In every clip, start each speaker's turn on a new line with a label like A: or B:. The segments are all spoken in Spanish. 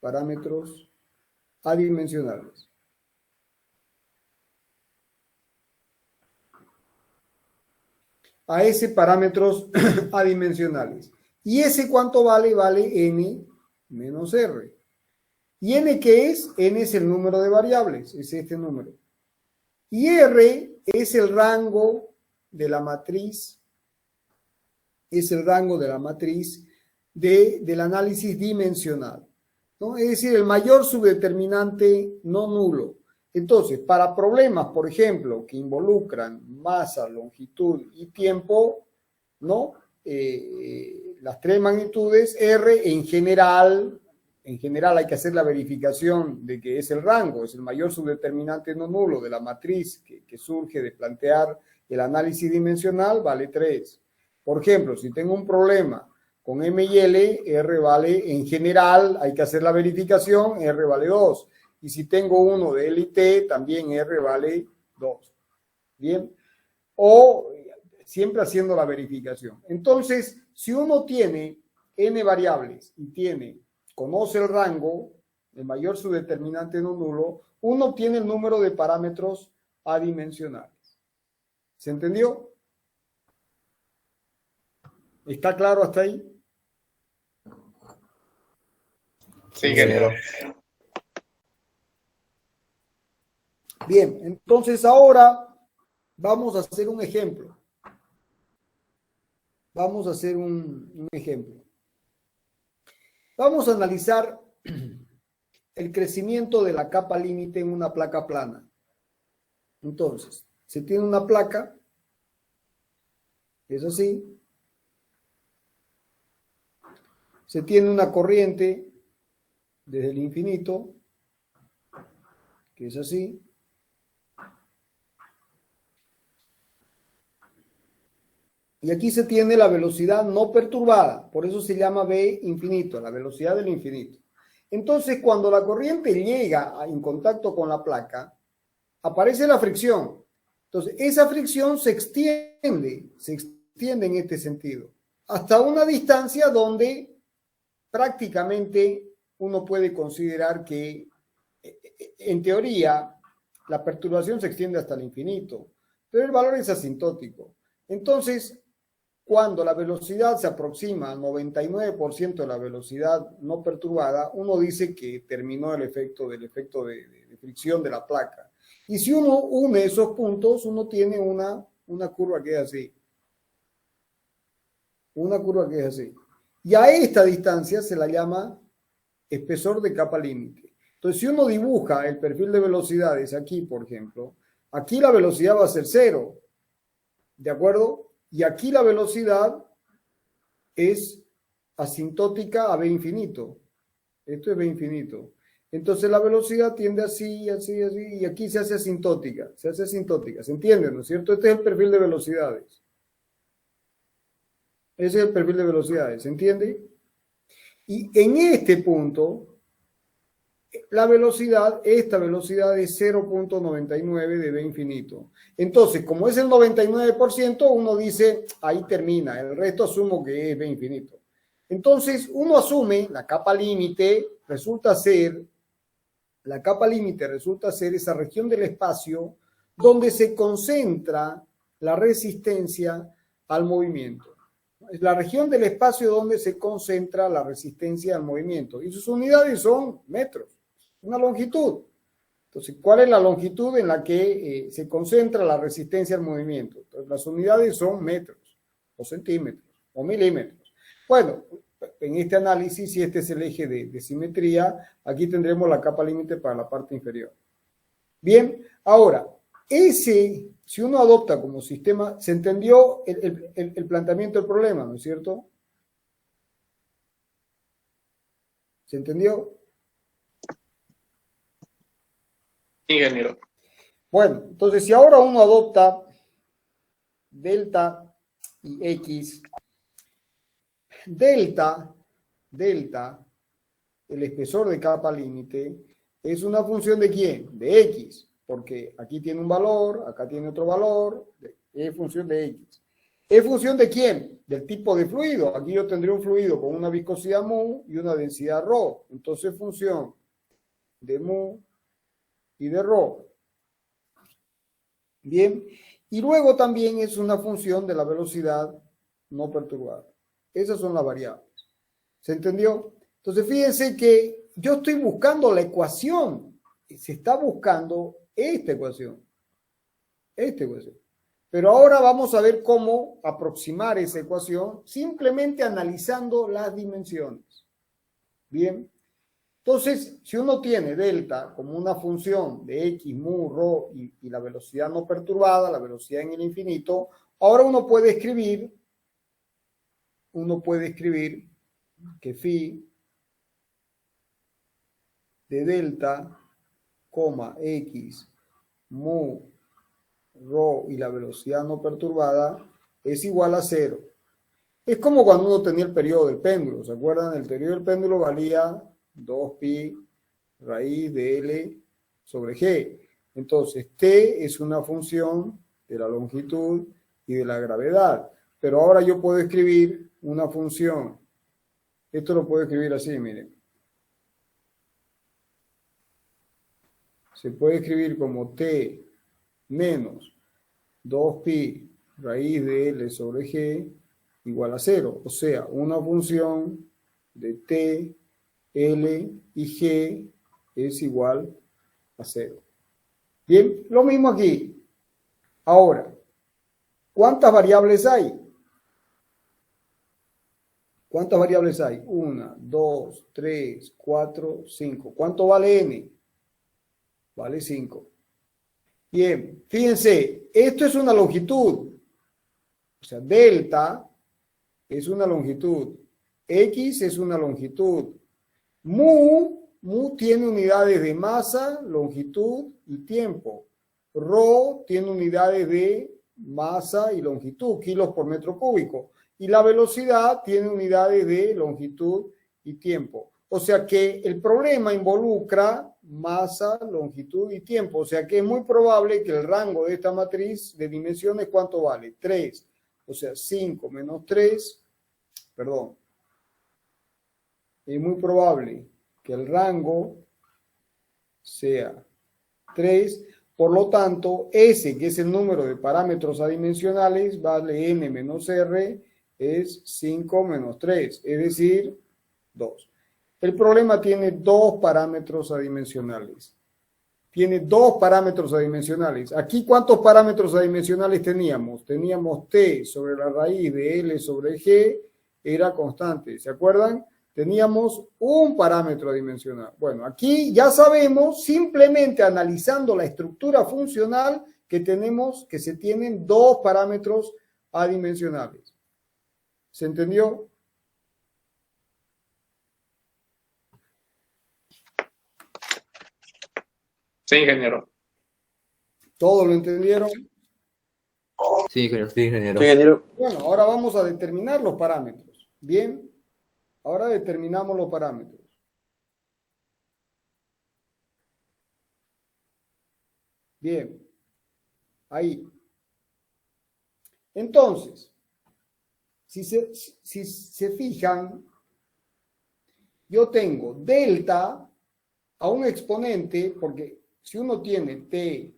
A: parámetros adimensionales. A S parámetros adimensionales. ¿Y S cuánto vale? Vale N menos R. ¿Y N qué es? N es el número de variables, es este número. Y R es el rango de la matriz, del análisis dimensional, ¿no? Es decir, el mayor subdeterminante no nulo. Entonces, para problemas, por ejemplo, que involucran masa, longitud y tiempo, ¿no? Las tres magnitudes, R en general hay que hacer la verificación de que es el rango, es el mayor subdeterminante no nulo de la matriz que surge de plantear el análisis dimensional, vale 3. Por ejemplo, si tengo un problema con M y L, R vale en general, hay que hacer la verificación, R vale 2. Y si tengo uno de L y T, también R vale 2. ¿Bien? O siempre haciendo la verificación. Entonces, si uno tiene N variables y conoce el rango, el mayor subdeterminante no nulo, uno tiene el número de parámetros adimensionales. ¿Se entendió? ¿Está claro hasta ahí?
B: Sí, ingeniero.
A: Bien, entonces ahora vamos a hacer un ejemplo. Vamos a hacer un ejemplo. Vamos a analizar el crecimiento de la capa límite en una placa plana. Entonces, se tiene una placa, es así. Se tiene una corriente desde el infinito, que es así. Y aquí se tiene la velocidad no perturbada, por eso se llama V infinito, la velocidad del infinito. Entonces, cuando la corriente llega en contacto con la placa, aparece la fricción. Entonces, esa fricción se extiende en este sentido, hasta una distancia donde prácticamente uno puede considerar que, en teoría, la perturbación se extiende hasta el infinito, pero el valor es asintótico. Entonces, cuando la velocidad se aproxima al 99% de la velocidad no perturbada, uno dice que terminó el efecto de fricción de la placa. Y si uno une esos puntos, uno tiene una curva que es así. Una curva que es así. Y a esta distancia se la llama espesor de capa límite. Entonces, si uno dibuja el perfil de velocidades aquí, por ejemplo, aquí la velocidad va a ser 0. ¿De acuerdo? Y aquí la velocidad es asintótica a V infinito. Esto es V infinito. Entonces la velocidad tiende así, así, así, y aquí se hace asintótica. Se hace asintótica. ¿Se entiende, no es cierto? Este es el perfil de velocidades. Ese es el perfil de velocidades. ¿Se entiende? Y en este punto, la velocidad, esta velocidad es 0.99 de V infinito. Entonces, como es el 99%, uno dice, ahí termina. El resto asumo que es V infinito. Entonces, uno asume la capa límite resulta ser esa región del espacio donde se concentra la resistencia al movimiento. Es la región del espacio donde se concentra la resistencia al movimiento. Y sus unidades son metros, una longitud. Entonces, ¿cuál es la longitud en la que se concentra la resistencia al movimiento? Entonces, las unidades son metros, o centímetros, o milímetros. Bueno, en este análisis, si este es el eje de simetría, aquí tendremos la capa límite para la parte inferior. Bien, ahora, si uno adopta como sistema, se entendió el planteamiento del problema, ¿no es cierto? ¿Se entendió?
B: Ingeniero.
A: Bueno, entonces si ahora uno adopta delta y x, delta, el espesor de capa límite, es una función ¿de quién? De x, porque aquí tiene un valor, acá tiene otro valor, es función de x. ¿Es función de quién? Del tipo de fluido. Aquí yo tendré un fluido con una viscosidad mu y una densidad rho. Entonces, función de mu y de rho. Bien. Y luego también es una función de la velocidad no perturbada. Esas son las variables. ¿Se entendió? Entonces, fíjense que yo estoy buscando la ecuación. Se está buscando esta ecuación. Esta ecuación. Pero ahora vamos a ver cómo aproximar esa ecuación simplemente analizando las dimensiones. Bien. Entonces, si uno tiene delta como una función de x, mu, rho y la velocidad no perturbada, la velocidad en el infinito, ahora uno puede escribir que phi de delta, x, mu, rho y la velocidad no perturbada es igual a 0. Es como cuando uno tenía el periodo del péndulo. ¿Se acuerdan? El periodo del péndulo valía 2pi raíz de L sobre G. Entonces, T es una función de la longitud y de la gravedad. Pero ahora yo puedo escribir una función. Esto lo puedo escribir así, miren. Se puede escribir como T menos 2pi raíz de L sobre G igual a 0. O sea, una función de T, L y G es igual a 0. Bien, lo mismo aquí. Ahora, ¿cuántas variables hay? ¿Cuántas variables hay? 1, 2, 3, 4, 5. ¿Cuánto vale n? Vale 5. Bien, fíjense, esto es una longitud. O sea, delta es una longitud. X es una longitud. Mu tiene unidades de masa, longitud y tiempo. Rho tiene unidades de masa y longitud, kilos por metro cúbico. Y la velocidad tiene unidades de longitud y tiempo. O sea que el problema involucra masa, longitud y tiempo. O sea que es muy probable que el rango de esta matriz de dimensiones, ¿cuánto vale? 3. O sea, 5 menos 3, perdón. Es muy probable que el rango sea 3. Por lo tanto, S, que es el número de parámetros adimensionales, vale n menos r, es 5 menos 3, es decir, 2. El problema tiene dos parámetros adimensionales. Tiene dos parámetros adimensionales. Aquí, ¿cuántos parámetros adimensionales teníamos? Teníamos t sobre la raíz de L sobre G, era constante. ¿Se acuerdan? Teníamos un parámetro adimensional. Bueno, aquí ya sabemos, simplemente analizando la estructura funcional, que se tienen dos parámetros adimensionales. ¿Se entendió?
B: Sí, ingeniero.
A: ¿Todos lo entendieron?
C: Sí, ingeniero. Sí, ingeniero.
D: Sí, ingeniero.
A: Bueno, ahora vamos a determinar los parámetros. Bien, ahora determinamos los parámetros. Bien, ahí. Entonces, si se fijan, yo tengo delta a un exponente, porque si uno tiene t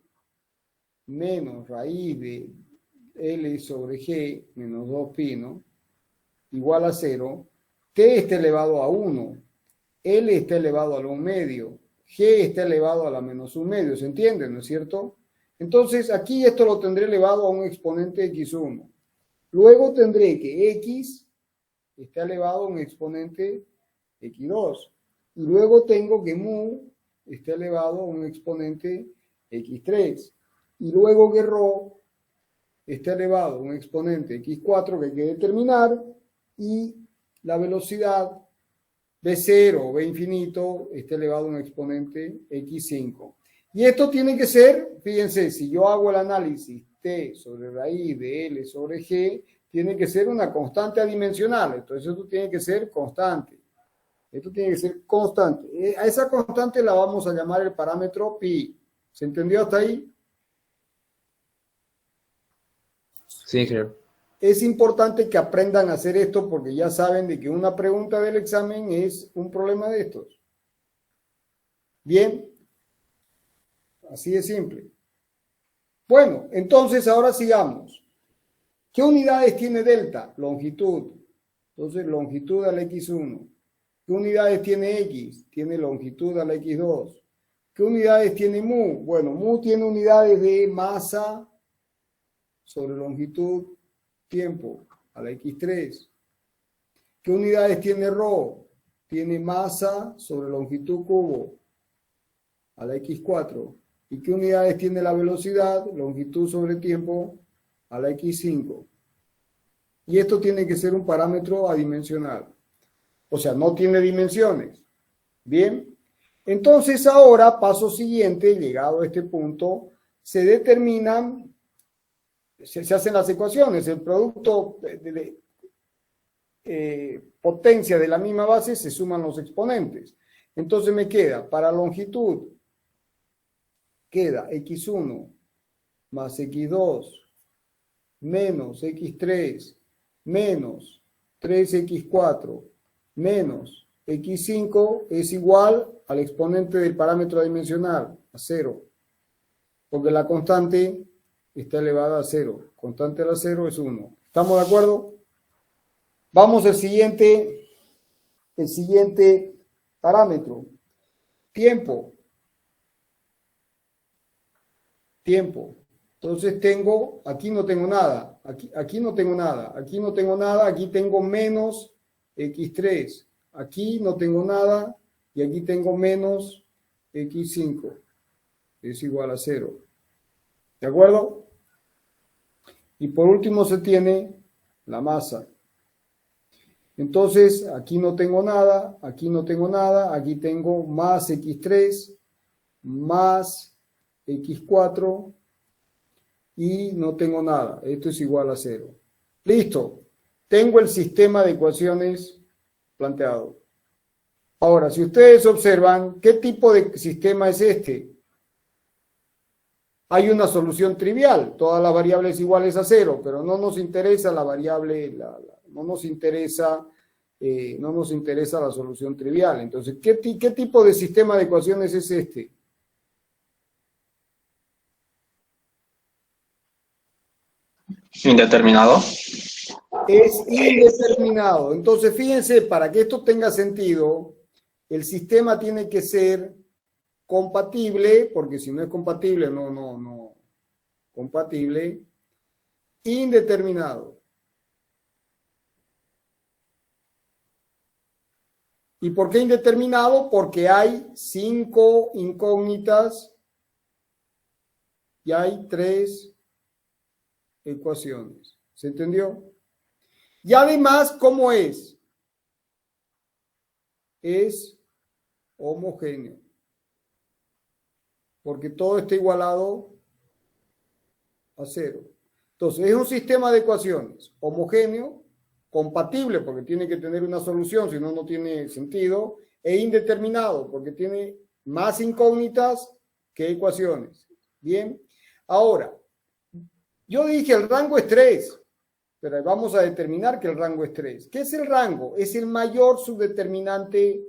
A: menos raíz de L sobre G menos 2pi, ¿no? Igual a 0, t está elevado a 1, L está elevado a la 1 medio, G está elevado a la menos 1 medio, ¿se entiende? ¿No es cierto? Entonces aquí esto lo tendré elevado a un exponente x1. Luego tendré que x está elevado a un exponente x2. Y luego tengo que mu está elevado a un exponente x3. Y luego que rho está elevado a un exponente x4 que hay que determinar. Y la velocidad v0 o v infinito está elevado a un exponente x5. Y esto tiene que ser, fíjense, si yo hago el análisis t sobre raíz de L sobre G, tiene que ser una constante adimensional. Entonces esto tiene que ser constante. Esto tiene que ser constante. A esa constante la vamos a llamar el parámetro pi. ¿Se entendió hasta ahí?
C: Sí, ingeniero.
A: es importante que aprendan a hacer esto porque ya saben de que una pregunta del examen es un problema de estos. Bien, así de simple. Bueno, entonces ahora sigamos. ¿Qué unidades tiene delta? Longitud. Entonces, longitud a la x1. ¿Qué unidades tiene x? Tiene longitud a la x2. ¿Qué unidades tiene mu? Bueno, mu tiene unidades de masa sobre longitud, tiempo, a la x3. ¿Qué unidades tiene ρ? Tiene masa sobre longitud cubo, a la x4. ¿Y qué unidades tiene la velocidad? Longitud sobre tiempo, a la x5. Y esto tiene que ser un parámetro adimensional. O sea, no tiene dimensiones. Bien. Entonces ahora, paso siguiente, llegado a este punto, se determinan, se hacen las ecuaciones. El producto de potencia de la misma base se suman los exponentes. Entonces me queda, para longitud, queda x1 más x2 menos x3 menos 3x4 menos x5 es igual al exponente del parámetro adimensional, a 0. Porque la constante está elevada a 0. Constante a la 0 es 1. ¿Estamos de acuerdo? Vamos al siguiente parámetro. Tiempo. Tiempo. Entonces tengo, aquí no tengo nada, aquí no tengo nada, aquí no tengo nada, aquí tengo menos x3, aquí no tengo nada y aquí tengo menos x5, es igual a 0. ¿De acuerdo? Y por último se tiene la masa. Entonces aquí no tengo nada, aquí no tengo nada, aquí tengo más x3 más x4 y no tengo nada. Esto es igual a 0. Listo. Tengo el sistema de ecuaciones planteado. Ahora, si ustedes observan, ¿qué tipo de sistema es este? Hay una solución trivial, todas las variables iguales a 0, pero no nos interesa la variable, no nos interesa la solución trivial. Entonces, ¿qué tipo de sistema de ecuaciones es este?
B: Indeterminado.
A: Es indeterminado. Entonces, fíjense, para que esto tenga sentido, el sistema tiene que ser compatible, porque si no es compatible, compatible, indeterminado. ¿Y por qué indeterminado? Porque hay 5 incógnitas y hay 3 ecuaciones. ¿Se entendió? Y además, ¿cómo es? Es homogéneo. Porque todo está igualado a 0. Entonces, es un sistema de ecuaciones homogéneo, compatible, porque tiene que tener una solución, si no, no tiene sentido, e indeterminado, porque tiene más incógnitas que ecuaciones. Bien, ahora, yo dije el rango es 3, pero vamos a determinar que el rango es 3. ¿Qué es el rango? Es el mayor subdeterminante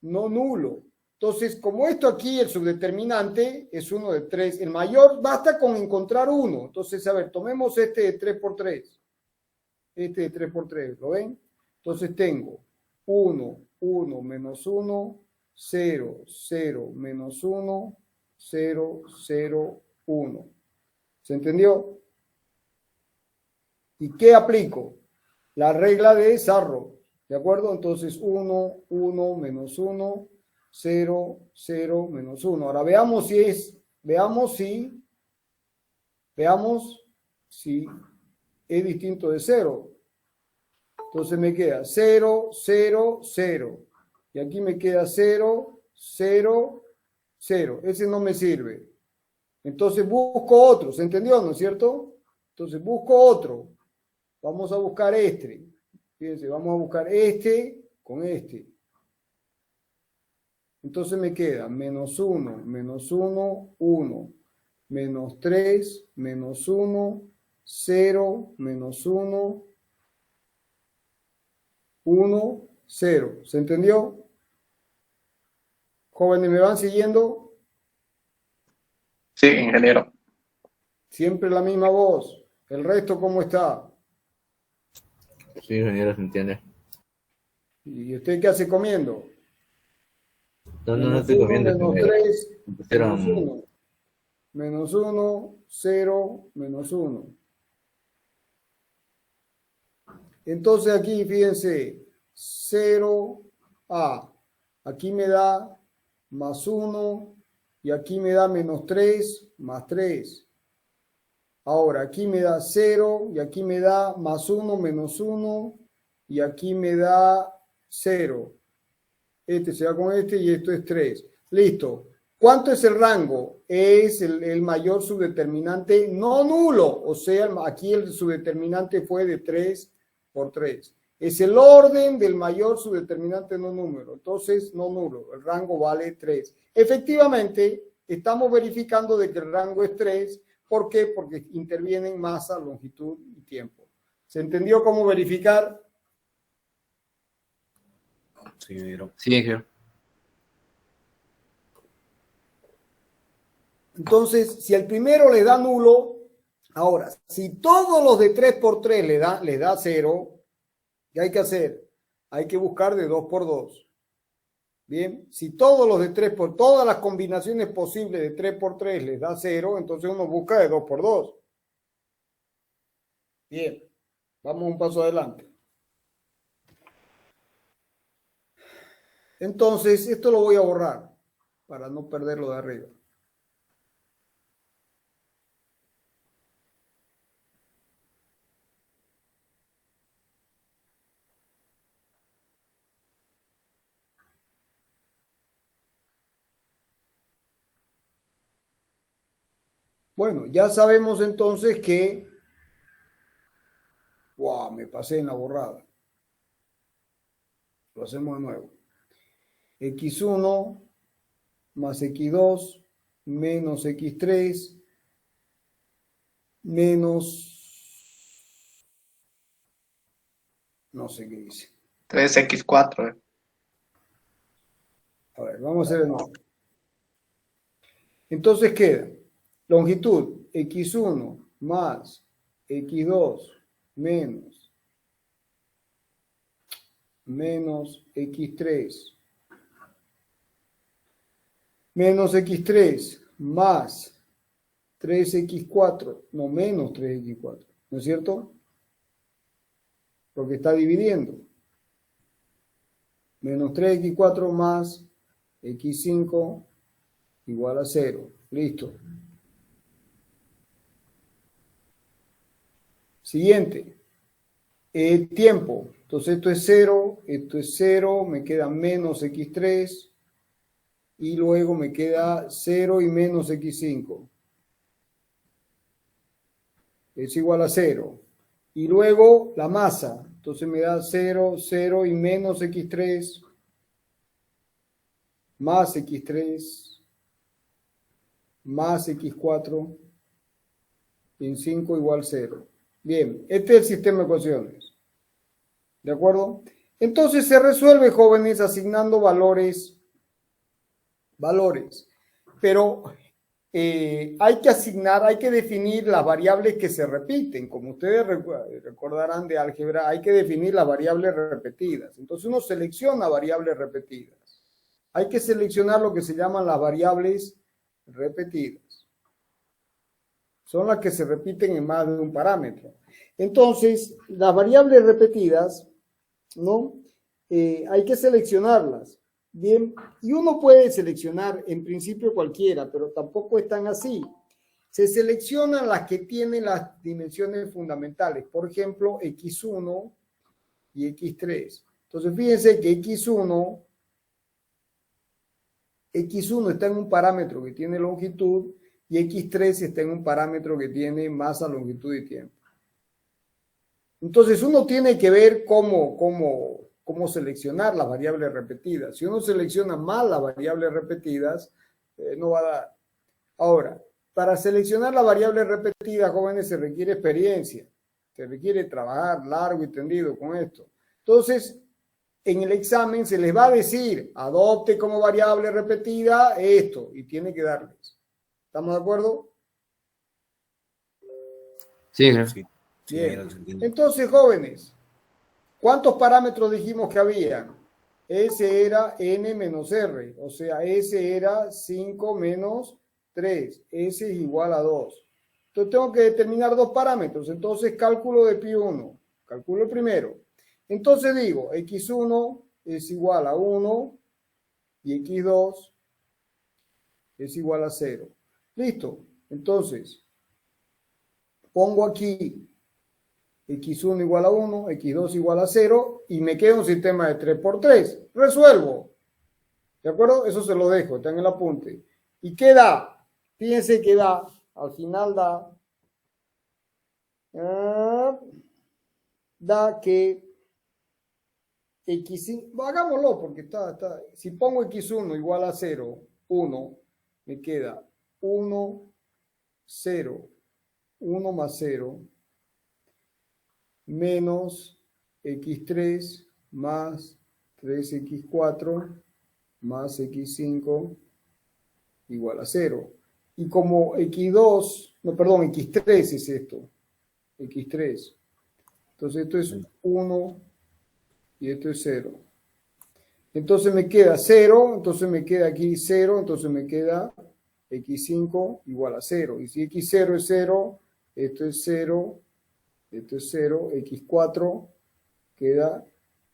A: no nulo. Entonces, como esto aquí, el subdeterminante es 1 de 3, el mayor basta con encontrar 1. Entonces, a ver, tomemos este de 3 por 3. Este de 3 por 3, ¿lo ven? Entonces tengo 1, 1, menos 1, 0, 0, menos 1, 0, 0, 1. ¿Se entendió? ¿Y qué aplico? La regla de Sarro, ¿de acuerdo? Entonces 1, 1, menos 1, 0, 0, menos 1. Ahora veamos si es distinto de 0. Entonces me queda 0, 0, 0. Y aquí me queda 0, 0, 0. Ese no me sirve. Entonces busco otro. ¿Se entendió, no es cierto? Entonces busco otro. Vamos a buscar este. Fíjense, vamos a buscar este con este. Entonces me queda menos 1, menos 1, 1. Menos 3, menos 1, 0, menos 1, 1, 0. ¿Se entendió? Jóvenes, ¿me van siguiendo?
B: Sí, ingeniero.
A: Siempre la misma voz. ¿El resto cómo está?
C: Sí, ingeniero, se entiende.
A: ¿Y usted qué hace comiendo?
C: No estoy comiendo,
A: menos
C: ingeniero.
A: 3,
C: Pusieron-
A: menos 1. Menos 1, 0, menos 1. Entonces aquí, fíjense, 0A. Aquí me da más 1 y aquí me da menos 3 más 3. Ahora, aquí me da 0 y aquí me da más 1 menos 1 y aquí me da 0. Este se va con este y esto es 3. Listo. ¿Cuánto es el rango? Es el mayor subdeterminante no nulo. O sea, aquí el subdeterminante fue de 3 por 3. Es el orden del mayor subdeterminante no número. Entonces, no nulo. El rango vale 3. Efectivamente, estamos verificando de que el rango es 3. ¿Por qué? Porque intervienen masa, longitud y tiempo. ¿Se entendió cómo verificar?
C: Sí, ingeniero.
A: Entonces, si el primero le da nulo, ahora, si todos los de 3 por 3 le da 0, ¿qué hay que hacer? Hay que buscar de 2 por 2. Bien, si todos los de 3 por, todas las combinaciones posibles de 3 por 3 les da 0, entonces uno busca de 2 por 2. Bien, vamos un paso adelante. Entonces, esto lo voy a borrar para no perderlo de arriba. Bueno, ya sabemos entonces que... ¡Wow! Me pasé en la borrada. Lo hacemos de nuevo. X1 más X2 menos X3 menos... No sé qué dice.
B: 3x4.
A: A ver, vamos a hacer de nuevo. Entonces queda longitud X1 más X2 menos X3 menos X3 más 3X4, no menos 3X4, ¿no es cierto? Porque está dividiendo. Menos 3X4 más X5 igual a 0. Listo. Siguiente. Tiempo. Entonces esto es 0, me queda menos X3 y luego me queda 0 y menos X5. Es igual a 0. Y luego la masa. Entonces me da 0, 0 y menos X3 más X3 más X4 y en 5 igual 0. Bien, este es el sistema de ecuaciones. ¿De acuerdo? Entonces se resuelve, jóvenes, asignando valores. Pero hay que asignar, hay que definir las variables que se repiten. Como ustedes recordarán de álgebra, hay que definir las variables repetidas. Entonces uno selecciona variables repetidas. Hay que seleccionar lo que se llaman las variables repetidas. Son las que se repiten en más de un parámetro. Entonces, las variables repetidas, ¿no? Hay que seleccionarlas. Bien, y uno puede seleccionar en principio cualquiera, pero tampoco están así. Se seleccionan las que tienen las dimensiones fundamentales, por ejemplo, X1 y X3. Entonces, fíjense que X1 está en un parámetro que tiene longitud y X3 está en un parámetro que tiene masa, longitud y tiempo. Entonces, uno tiene que ver cómo seleccionar las variables repetidas. Si uno selecciona mal las variables repetidas, no va a dar. Ahora, para seleccionar la variable repetida, jóvenes, se requiere experiencia. Se requiere trabajar largo y tendido con esto. Entonces, en el examen se les va a decir, adopte como variable repetida esto, y tiene que darles. ¿Estamos de acuerdo?
C: Sí, ingeniero.
D: Sí,
A: Bien.
D: ingeniero, se entiende.
A: Entonces, jóvenes, ¿cuántos parámetros dijimos que había? S era n menos r, o sea, S era 5 menos 3, S es igual a 2. Entonces tengo que determinar dos parámetros, entonces cálculo de pi1, calculo el primero. Entonces digo, x1 es igual a 1 y x2 es igual a 0. Listo, entonces pongo aquí x1 igual a 1, x2 igual a 0 y me queda un sistema de 3 por 3. Resuelvo. ¿De acuerdo? Eso se lo dejo, está en el apunte. ¿Y qué da? Fíjense que da, al final da que x5, hagámoslo porque está, si pongo x1 igual a 0, 1, me queda 1, 0, 1 más 0, menos x3 más 3x4 más x5 igual a 0. Y como x2, no, perdón, x3 es esto, x3. Entonces esto es 1 y esto es 0. Entonces me queda 0, entonces me queda aquí 0, entonces me queda x5 igual a 0. Y si x0 es 0, esto es 0, esto es 0, x4 queda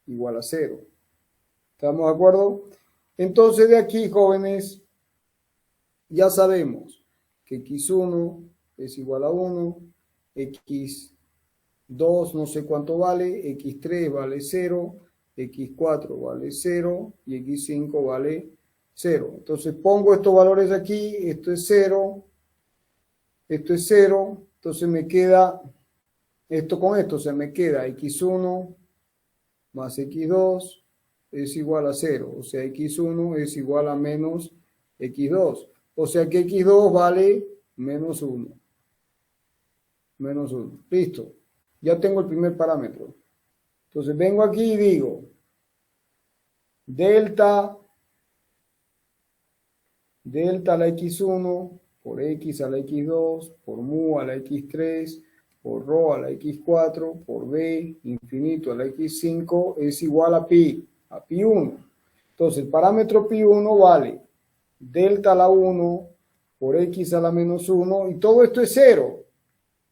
A: igual a 0. ¿Estamos de acuerdo? Entonces de aquí, jóvenes, ya sabemos que x1 es igual a 1, x2 no sé cuánto vale, x3 vale 0, x4 vale 0 y x5 vale 0. Entonces pongo estos valores aquí, esto es 0, esto es 0, entonces me queda esto con esto, o sea, me queda x1 más x2 es igual a 0, o sea, x1 es igual a menos x2, o sea que x2 vale menos 1. Menos 1. Listo. Ya tengo el primer parámetro. Entonces vengo aquí y digo, delta a la x1 por x a la x2 por mu a la x3 por rho a la x4 por b infinito a la x5 es igual a pi1. Entonces el parámetro pi1 vale delta a la 1 por x a la menos 1 y todo esto es 0.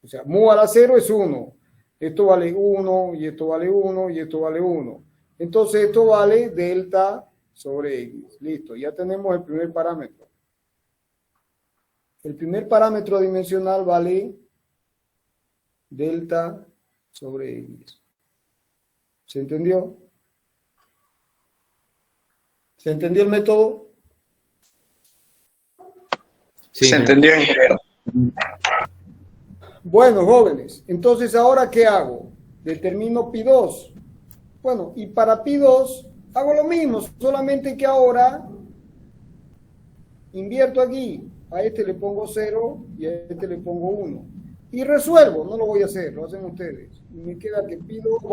A: O sea, mu a la 0 es 1. Esto vale 1 y esto vale 1 y esto vale 1. Entonces esto vale delta sobre x. Listo, ya tenemos el primer parámetro. El primer parámetro dimensional vale delta sobre x. ¿Se entendió? ¿Se entendió el método?
C: Sí,
B: Se
C: ingeniero.
B: entendió, ingeniero.
A: Bueno, jóvenes, entonces ¿ahora qué hago? Determino pi2. Bueno, y para pi2 hago lo mismo, solamente que ahora invierto aquí. A este le pongo 0 y a este le pongo 1. Y resuelvo, no lo voy a hacer, lo hacen ustedes. Y me queda que pi2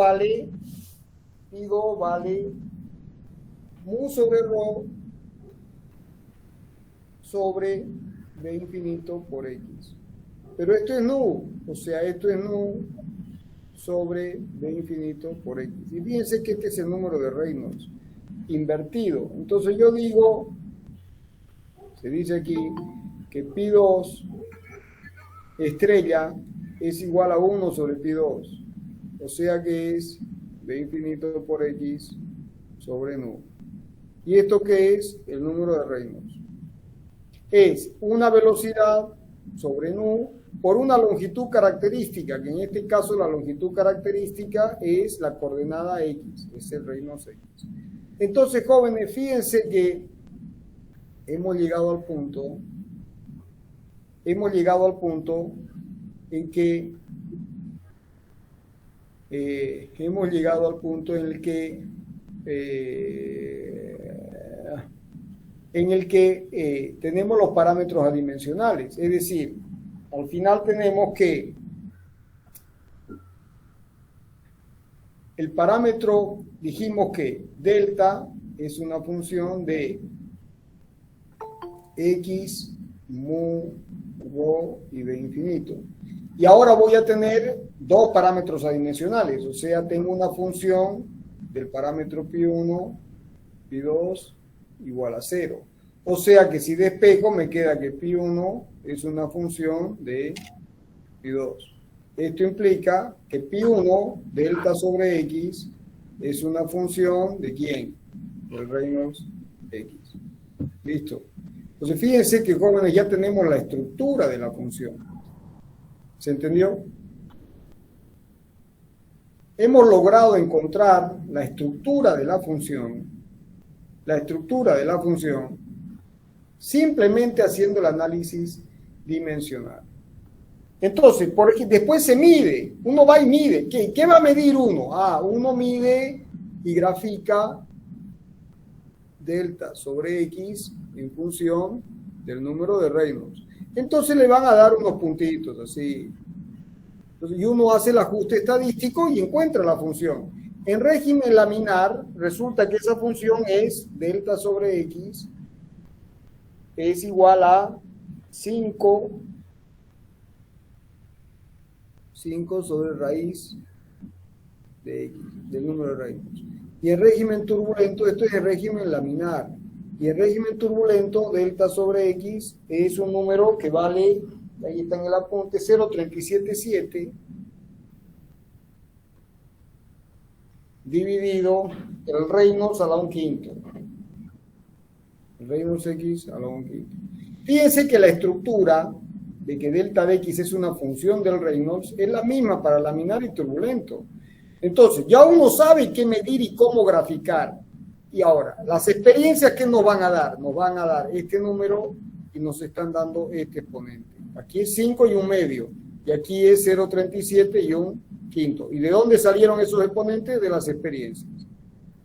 A: vale mu sobre rho sobre b infinito por x. Pero esto es nu, o sea, esto es nu sobre b infinito por x. Y fíjense que este es el número de Reynolds invertido. Entonces yo digo, se dice aquí, que pi2 estrella es igual a 1 sobre pi2. O sea que es b infinito por x sobre nu. ¿Y esto qué es? El número de Reynolds. Es una velocidad sobre nu por una longitud característica, que en este caso la longitud característica es la coordenada x, es el Reynolds x. Entonces, jóvenes, fíjense que hemos llegado al punto en que en el que tenemos los parámetros adimensionales. Es decir, al final tenemos que el parámetro, dijimos que delta es una función de x, mu, rho y b infinito. Y ahora voy a tener dos parámetros adimensionales, o sea, tengo una función del parámetro pi1, pi2 igual a 0. O sea que si despejo me queda que pi1 es una función de pi2. Esto implica que pi1 delta sobre x es una función de ¿quién? Del Reynolds x. Listo. Entonces fíjense que, jóvenes, ya tenemos la estructura de la función. ¿Se entendió? Hemos logrado encontrar la estructura de la función. La estructura de la función simplemente haciendo el análisis dimensional. Entonces, después se mide, uno va y mide. ¿Qué va a medir uno? Uno mide y grafica delta sobre x en función del número de Reynolds. Entonces le van a dar unos puntitos así. Entonces, y uno hace el ajuste estadístico y encuentra la función. En régimen laminar resulta que esa función es delta sobre x es igual a 5 sobre raíz de x, del número de Reynolds. Y en régimen turbulento, esto es el régimen laminar, y en régimen turbulento, delta sobre x es un número que vale, ahí está en el apunte, 0.377 dividido el Reynolds a la 1/5. El Reynolds x a la 1/5. Fíjense que la estructura de que delta de x es una función del Reynolds es la misma para laminar y turbulento. Entonces, ya uno sabe qué medir y cómo graficar. Y ahora, las experiencias que nos van a dar este número y nos están dando este exponente. Aquí es 5 y un medio, y aquí es 0.37 y un quinto. ¿Y de dónde salieron esos exponentes? De las experiencias.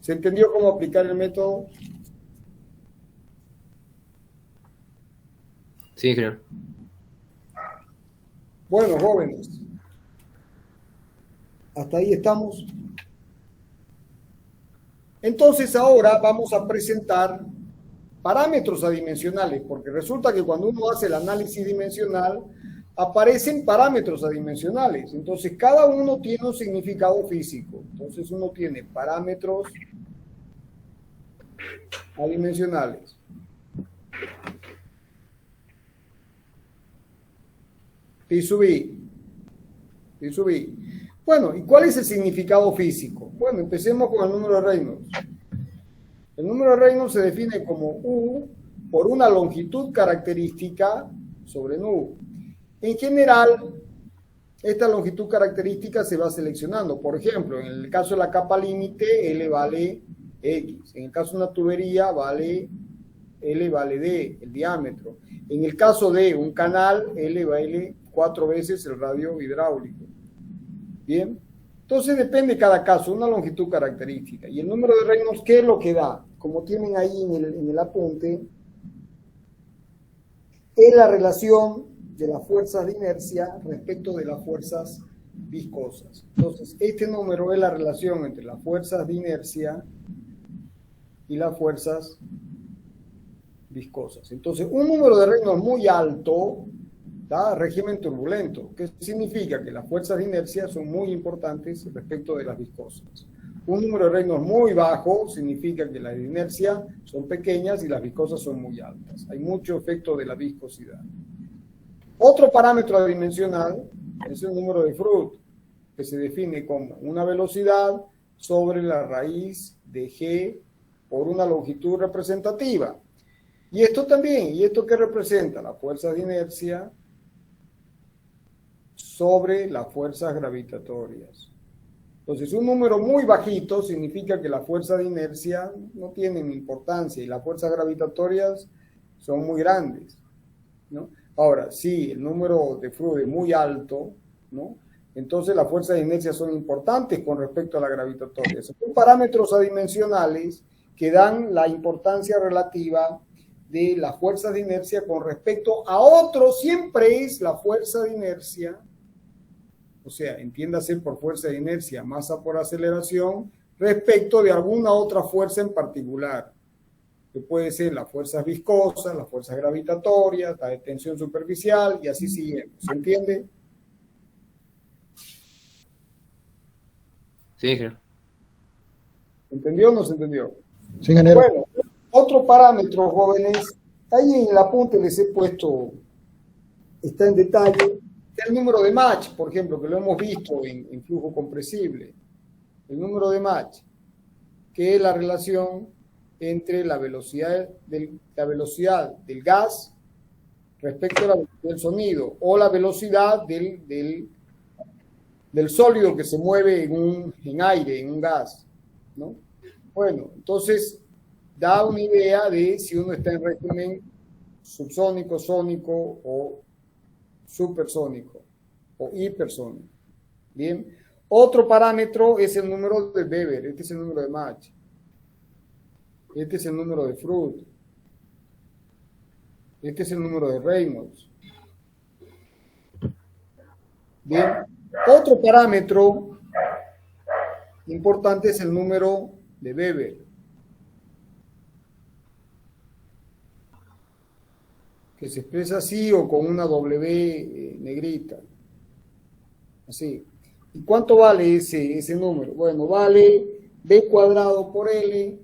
A: ¿Se entendió cómo aplicar el método?
C: Sí, creo.
A: Bueno, jóvenes, hasta ahí estamos. Entonces ahora vamos a presentar parámetros adimensionales, porque resulta que cuando uno hace el análisis dimensional, aparecen parámetros adimensionales. Entonces cada uno tiene un significado físico. Entonces uno tiene parámetros adimensionales. P sub I. Bueno, ¿y cuál es el significado físico? Bueno, empecemos con el número de Reynolds. El número de Reynolds se define como U por una longitud característica sobre nu. En general, esta longitud característica se va seleccionando. Por ejemplo, en el caso de la capa límite, L vale X. En el caso de una tubería, L vale D, el diámetro. En el caso de un canal, L vale 4 veces el radio hidráulico. Bien, entonces depende de cada caso, una longitud característica. Y el número de Reynolds, ¿qué es lo que da? Como tienen ahí en el apunte, es la relación de las fuerzas de inercia respecto de las fuerzas viscosas. Entonces, este número es la relación entre las fuerzas de inercia y las fuerzas viscosas. Entonces, un número de Reynolds muy alto da régimen turbulento, que significa que las fuerzas de inercia son muy importantes respecto de las viscosas. Un número de Reynolds muy bajo significa que las de inercia son pequeñas y las viscosas son muy altas. Hay mucho efecto de la viscosidad. Otro parámetro adimensional es el número de Freud, que se define como una velocidad sobre la raíz de g por una longitud representativa. Y esto también, ¿y esto qué representa? La fuerza de inercia sobre las fuerzas gravitatorias. Entonces, un número muy bajito significa que las fuerzas de inercia no tienen importancia y las fuerzas gravitatorias son muy grandes, ¿no? Ahora, si el número de Freud es muy alto, ¿no? Entonces las fuerzas de inercia son importantes con respecto a la gravitatoria. Son parámetros adimensionales que dan la importancia relativa de las fuerzas de inercia con respecto a otro, siempre es la fuerza de inercia, o sea, entiéndase por fuerza de inercia, masa por aceleración, respecto de alguna otra fuerza en particular, que puede ser las fuerzas viscosas, las fuerzas gravitatorias, la de tensión superficial y así siguiendo. ¿Se entiende?
C: Sí, ingeniero.
A: ¿Entendió o no se entendió?
D: Sí, ingeniero.
A: Bueno, otro parámetro, jóvenes, ahí en el apunte les he puesto, está en detalle, el número de Mach, por ejemplo, que lo hemos visto en flujo compresible. El número de Mach, que es la relación entre la velocidad del gas respecto a la velocidad del sonido, o la velocidad del sólido que se mueve en aire, en un gas, ¿no? Bueno, entonces da una idea de si uno está en régimen subsónico, sónico o supersónico o hipersónico. Bien. Otro parámetro es el número de Weber, este es el número de Mach. Este es el número de Froude. Este es el número de Reynolds. Bien. Otro parámetro importante es el número de Weber. Que se expresa así o con una W negrita. Así. ¿Y cuánto vale ese número? Bueno, vale B cuadrado por L,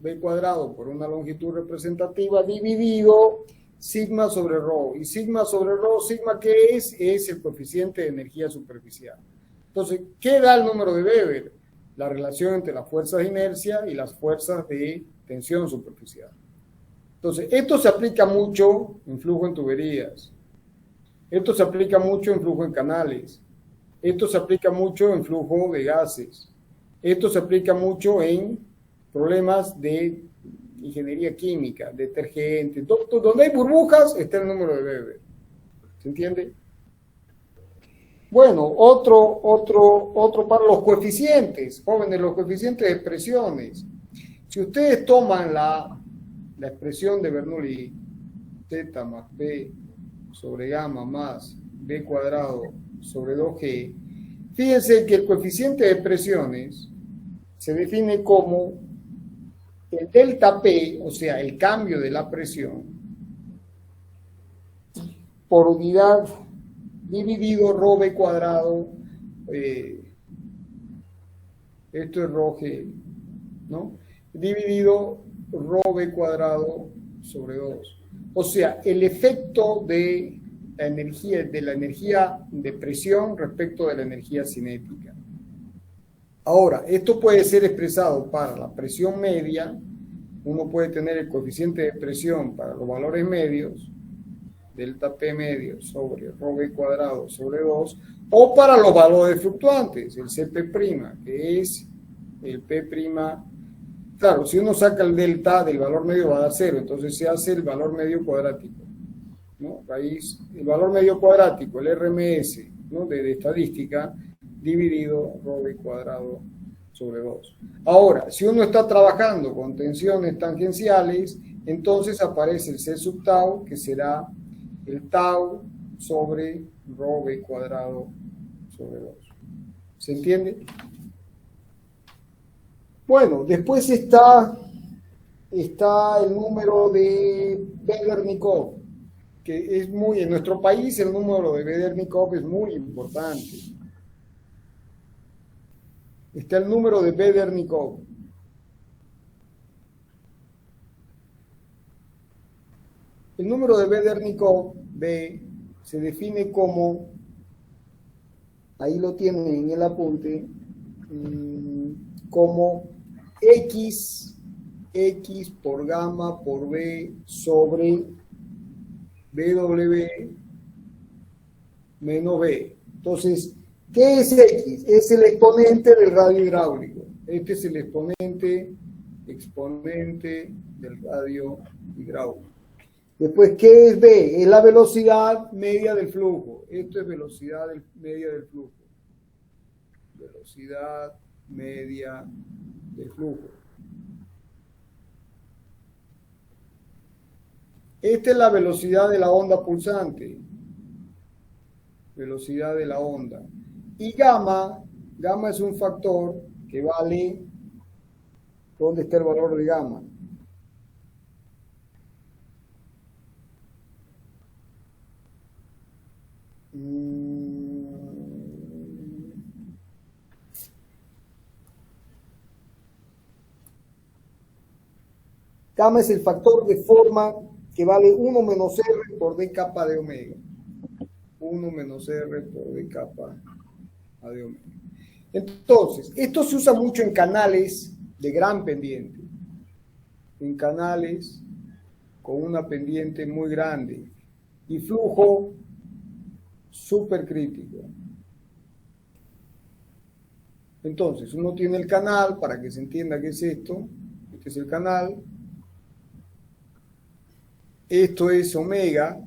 A: B cuadrado por una longitud representativa dividido sigma sobre rho. Y sigma sobre rho, sigma, ¿qué es? Es el coeficiente de energía superficial. Entonces, ¿qué da el número de Weber? La relación entre las fuerzas de inercia y las fuerzas de tensión superficial. Entonces, esto se aplica mucho en flujo en tuberías. Esto se aplica mucho en flujo en canales. Esto se aplica mucho en flujo de gases. Esto se aplica mucho en problemas de ingeniería química, detergentes. Donde hay burbujas está el número de Weber. ¿Se entiende? Bueno, otro para los coeficientes, jóvenes, los coeficientes de presiones. Si ustedes toman la expresión de Bernoulli, Z más B sobre gamma más B cuadrado sobre 2G, fíjense que el coeficiente de presiones se define como el delta P, o sea, el cambio de la presión, por unidad dividido rho B cuadrado, esto es rho G, ¿no? Dividido rho B cuadrado sobre 2. O sea, el efecto de la energía de presión respecto de la energía cinética. Ahora, esto puede ser expresado para la presión media. Uno puede tener el coeficiente de presión para los valores medios, delta P medio sobre rho B cuadrado sobre 2, o para los valores fluctuantes, el CP', que es el P'. Claro, si uno saca el delta del valor medio va a dar 0, entonces se hace el valor medio cuadrático, ¿no? Raíz, el valor medio cuadrático, el RMS, ¿no? de estadística, dividido rho B cuadrado sobre 2. Ahora, si uno está trabajando con tensiones tangenciales, entonces aparece el C sub tau, que será el tau sobre rho B cuadrado sobre 2. ¿Se entiende? Bueno, después está el número de Vedernikov, que es muy, en nuestro país el número de Vedernikov es muy importante. Está el número de Vedernikov. El número de Vedernikov, B, se define como, ahí lo tienen en el apunte, como X por gamma por B sobre BW menos B. Entonces, ¿qué es X? Es el exponente del radio hidráulico. Este es el exponente del radio hidráulico. Después, ¿qué es B? Es la velocidad media del flujo. Esto es velocidad media del flujo. Velocidad media del flujo. Esta es la velocidad de la onda pulsante. Velocidad de la onda. Y gamma es un factor que vale, ¿dónde está el valor de gamma? Gamma es el factor de forma que vale 1 menos R por D capa de omega. 1 menos R por D capa de omega. Entonces, esto se usa mucho en canales de gran pendiente. En canales con una pendiente muy grande y flujo supercrítico. Entonces, uno tiene el canal, para que se entienda qué es esto. Este es el canal. Esto es omega.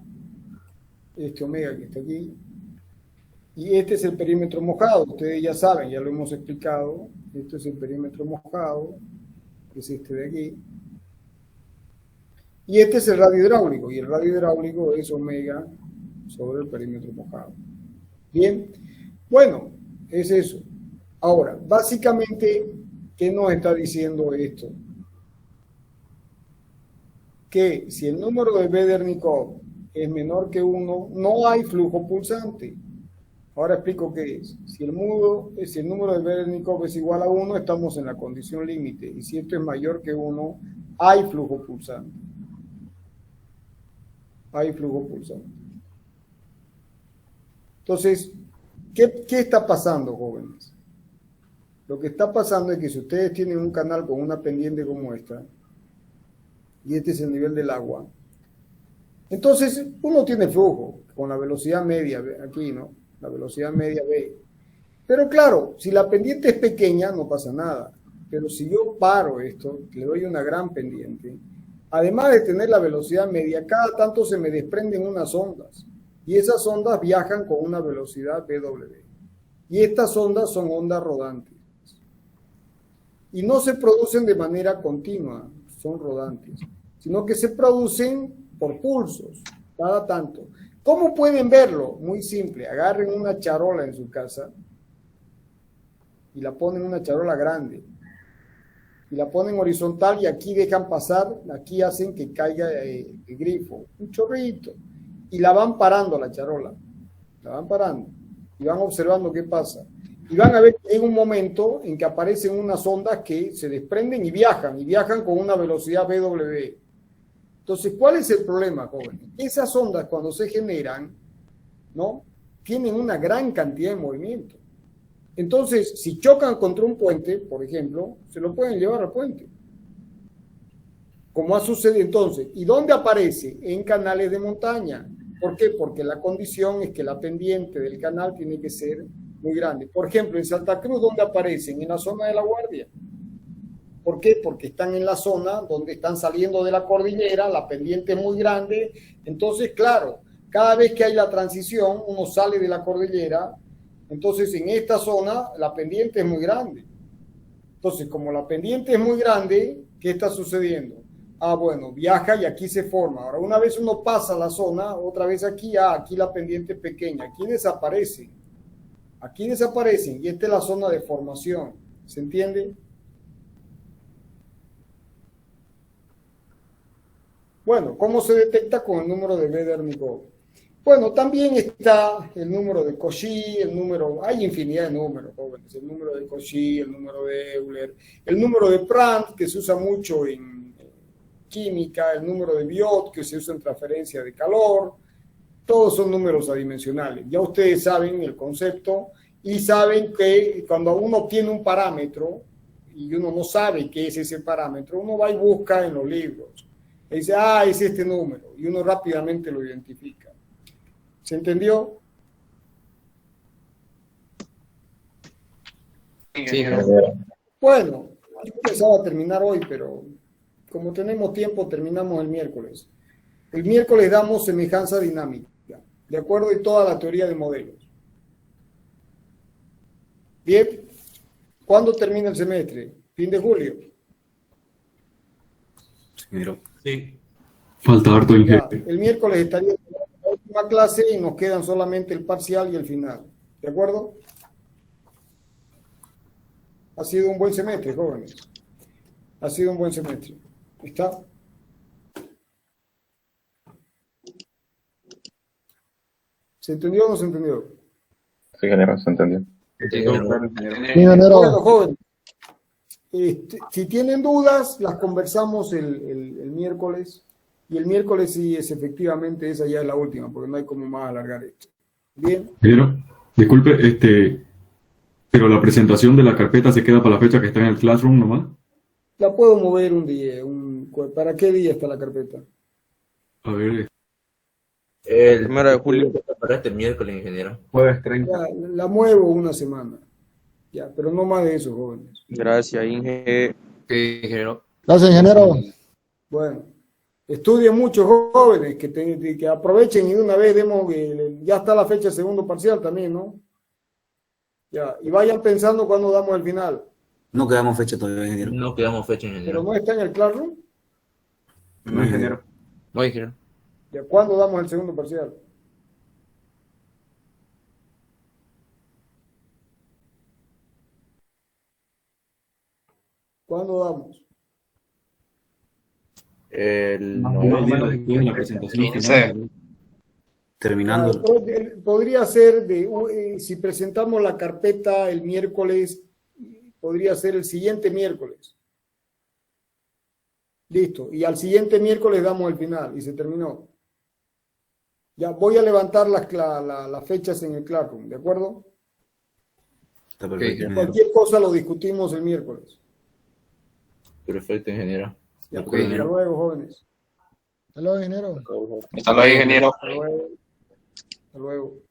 A: Este omega que está aquí. Y este es el perímetro mojado. Ustedes ya saben, ya lo hemos explicado. Este es el perímetro mojado, que es este de aquí. Y este es el radio hidráulico. Y el radio hidráulico es omega sobre el perímetro mojado. Bien. Bueno, es eso. Ahora, básicamente, ¿qué nos está diciendo esto? Que si el número de Bedernikov es menor que 1, no hay flujo pulsante. Ahora explico qué es. Si el número de Bedernikov es igual a 1, estamos en la condición límite. Y si esto es mayor que 1, hay flujo pulsante. Hay flujo pulsante. Entonces, ¿qué está pasando, jóvenes? Lo que está pasando es que si ustedes tienen un canal con una pendiente como esta, y este es el nivel del agua, entonces uno tiene flujo con la velocidad media, aquí, ¿no? La velocidad media B. Pero claro, si la pendiente es pequeña, no pasa nada. Pero si yo paro esto, le doy una gran pendiente, además de tener la velocidad media, cada tanto se me desprenden unas ondas. Y esas ondas viajan con una velocidad BW. Y estas ondas son ondas rodantes. Y no se producen de manera continua, son rodantes, sino que se producen por pulsos, cada tanto. ¿Cómo pueden verlo? Muy simple, agarren una charola en su casa y la ponen en una charola grande y la ponen horizontal y aquí dejan pasar, aquí hacen que caiga el grifo, un chorrito, y la van parando la charola, la van parando y van observando qué pasa. Y van a ver que hay un momento en que aparecen unas ondas que se desprenden y viajan con una velocidad BW. Entonces, ¿cuál es el problema, jóvenes? Esas ondas, cuando se generan, ¿no?, tienen una gran cantidad de movimiento. Entonces, si chocan contra un puente, por ejemplo, se lo pueden llevar al puente. Como ha sucedido entonces. ¿Y dónde aparece? En canales de montaña. ¿Por qué? Porque la condición es que la pendiente del canal tiene que ser muy grande. Por ejemplo, en Santa Cruz, ¿dónde aparecen? En la zona de La Guardia. ¿Por qué? Porque están en la zona donde están saliendo de la cordillera, la pendiente es muy grande. Entonces, claro, cada vez que hay la transición, uno sale de la cordillera. Entonces, en esta zona, la pendiente es muy grande. Entonces, como la pendiente es muy grande, ¿qué está sucediendo? Ah, bueno, viaja y aquí se forma. Ahora, una vez uno pasa la zona, otra vez aquí, aquí la pendiente es pequeña. Aquí desaparecen. Aquí desaparecen y esta es la zona de formación. ¿Se entiende? Bueno, ¿cómo se detecta? Con el número de Bedernikov. Bueno, también está el número de Cauchy, hay infinidad de números, jóvenes. El número de Cauchy, el número de Euler, el número de Prandtl, que se usa mucho en química, el número de Biot, que se usa en transferencia de calor. Todos son números adimensionales. Ya ustedes saben el concepto y saben que cuando uno tiene un parámetro y uno no sabe qué es ese parámetro, uno va y busca en los libros. Y dice, es este número. Y uno rápidamente lo identifica. ¿Se entendió?
B: Sí.
A: Bueno, yo pensaba terminar hoy, pero como tenemos tiempo, terminamos el miércoles. El miércoles damos semejanza dinámica, de acuerdo a toda la teoría de modelos. Bien, ¿cuándo termina el semestre? ¿Fin de julio?
C: Sí.
D: Falta harto
A: Ya,
D: ingeniero.
A: el miércoles estaría la última clase y nos quedan solamente el parcial y el final. ¿De acuerdo? Ha sido un buen semestre, jóvenes. Ha sido un buen semestre. ¿Está? ¿Se entendió o no se entendió?
E: Sí, ingeniero, se entendió.
C: Sí, ingeniero.
A: Bueno, jóvenes, si tienen dudas, las conversamos el miércoles. Y el miércoles sí es efectivamente, esa ya es la última, porque no hay como más alargar esto. Bien.
D: Ingeniero, disculpe, pero la presentación de la carpeta se queda para la fecha que está en el Classroom nomás.
A: La puedo mover un día. ¿Para qué día está la carpeta?
D: A ver,
C: El
F: 1 de julio.
C: para este miércoles, ingeniero.
E: Jueves 30.
A: Ya, la muevo una semana. Ya, pero no más de eso, jóvenes.
F: Gracias, Inge.
C: Sí, ingeniero.
G: Gracias, ingeniero.
A: Bueno, estudien mucho, jóvenes, que aprovechen y de una vez demos, ya está la fecha del segundo parcial también, ¿no? Ya, y vayan pensando cuándo damos el final.
H: No quedamos fecha todavía, ingeniero.
C: No quedamos fecha,
A: Pero
C: ingeniero.
A: no está en el Classroom.
E: No, ingeniero.
C: No, ingeniero.
A: Ya, ¿cuándo damos el segundo parcial? ¿Cuándo damos?
C: El
D: más o
C: 9.
D: menos después de la presentación
B: 15.
D: final.
H: Terminando.
A: Podría ser si presentamos la carpeta el miércoles, podría ser el siguiente miércoles. Listo. Y al siguiente miércoles damos el final y se terminó. Ya voy a levantar las fechas en el Classroom, ¿de acuerdo?
H: Está perfecto, ingeniero.
A: Cualquier cosa lo discutimos el miércoles.
C: Perfecto, ingeniero.
A: Ya,
H: Ok,
A: hasta
H: ingeniero.
A: luego, jóvenes.
G: Hasta luego, ingeniero.
B: Hasta luego, ingeniero.
A: Hasta luego. Hasta luego.